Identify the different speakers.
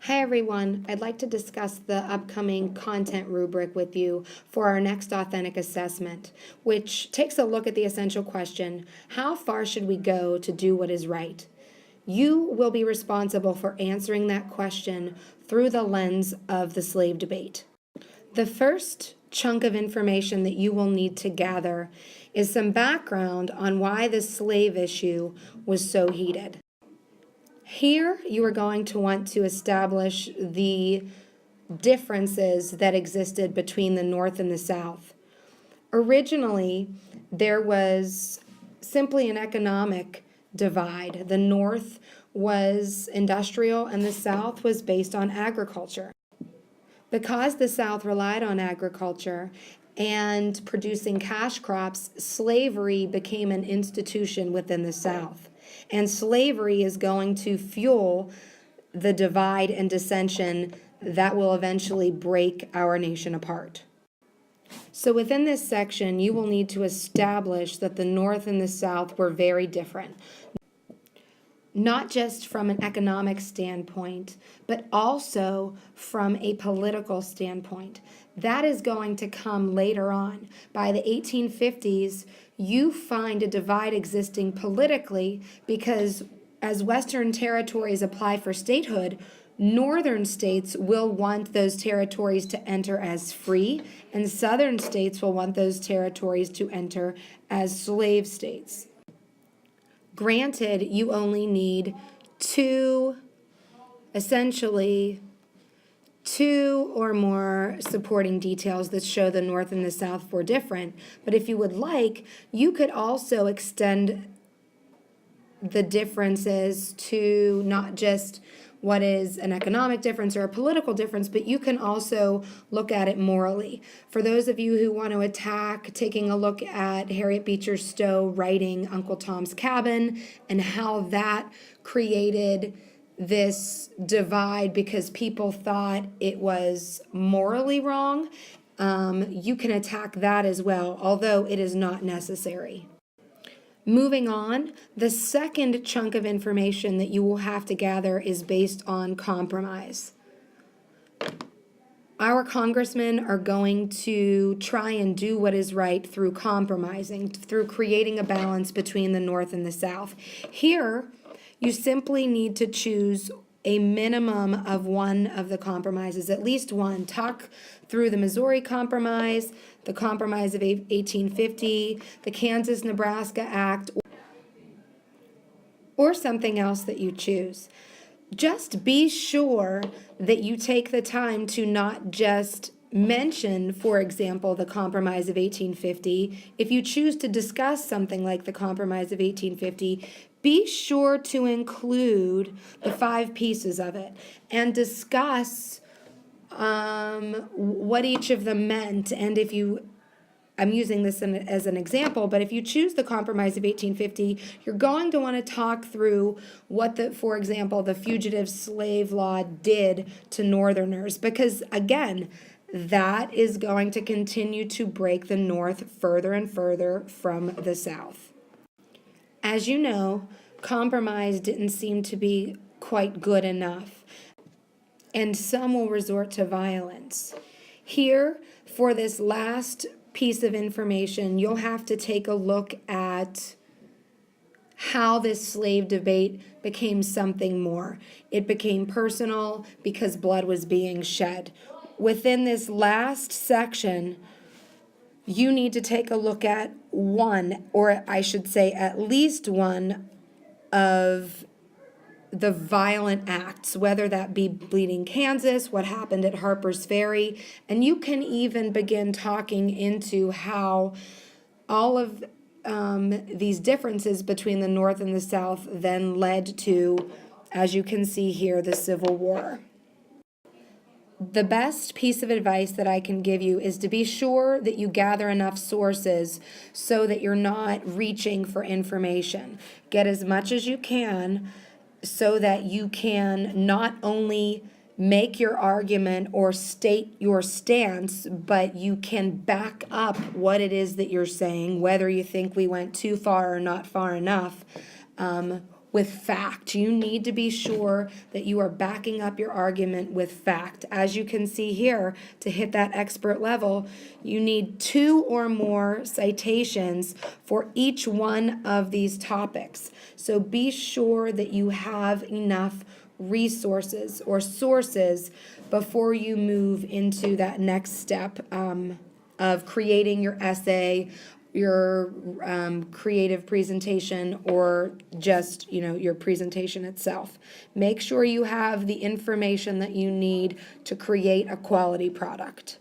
Speaker 1: Hi everyone, I'd like to discuss the upcoming content rubric with you for our next authentic assessment, which takes a look at the essential question, how far should we go to do what is right? You will be responsible for answering that question through the lens of the slave debate. The first chunk of information that you will need to gather is some background on why the slave issue was so heated. Here, you are going to want to establish the differences that existed between the North and the South. Originally, there was simply an economic divide. The North was industrial and the South was based on agriculture. Because the South relied on agriculture and producing cash crops, slavery became an institution within the South. And slavery is going to fuel the divide and dissension that will eventually break our nation apart. So within this section, you will need to establish that the North and the South were very different, not just from an economic standpoint, but also from a political standpoint. That is going to come later on. By the 1850s, you find a divide existing politically because as Western territories apply for statehood, Northern states will want those territories to enter as free, and Southern states will want those territories to enter as slave states. Granted, you only need essentially two or more supporting details that show the North and the South were different. But if you would like, you could also extend the differences to not just what is an economic difference or a political difference, but you can also look at it morally. For those of you who want to attack, taking a look at Harriet Beecher Stowe writing Uncle Tom's Cabin and how that created this divide because people thought it was morally wrong, you can attack that as well, although it is not necessary. Moving on, the second chunk of information that you will have to gather is based on compromise. Our congressmen are going to try and do what is right through compromising, through creating a balance between the North and the South. Here, you simply need to choose a minimum of one of the compromises, at least one. Talk through the Missouri Compromise, the Compromise of 1850, the Kansas-Nebraska Act, or something else that you choose. Just be sure that you take the time to not just mention, for example, the Compromise of 1850. If you choose to discuss something like the Compromise of 1850, be sure to include the 5 pieces of it and discuss what each of them meant. And if you, I'm using this as an example, but if you choose the Compromise of 1850, you're going to want to talk through what for example, the fugitive slave law did to Northerners, because again, that is going to continue to break the North further and further from the South. As you know, compromise didn't seem to be quite good enough, and some will resort to violence. Here, for this last piece of information, you'll have to take a look at how this slave debate became something more. It became personal because blood was being shed. Within this last section, you need to take a look at one, or I should say at least one, of the violent acts, whether that be Bleeding Kansas, what happened at Harper's Ferry, and you can even begin talking into how all of these differences between the North and the South then led to, as you can see here, the Civil War. The best piece of advice that I can give you is to be sure that you gather enough sources so that you're not reaching for information. Get as much as you can so that you can not only make your argument or state your stance, but you can back up what it is that you're saying, whether you think we went too far or not far enough, with fact. You need to be sure that you are backing up your argument with fact. As you can see here, to hit that expert level, you need 2 or more citations for each one of these topics. So be sure that you have enough resources or sources before you move into that next step of creating your essay, your creative presentation, or just your presentation itself. Make sure you have the information that you need to create a quality product.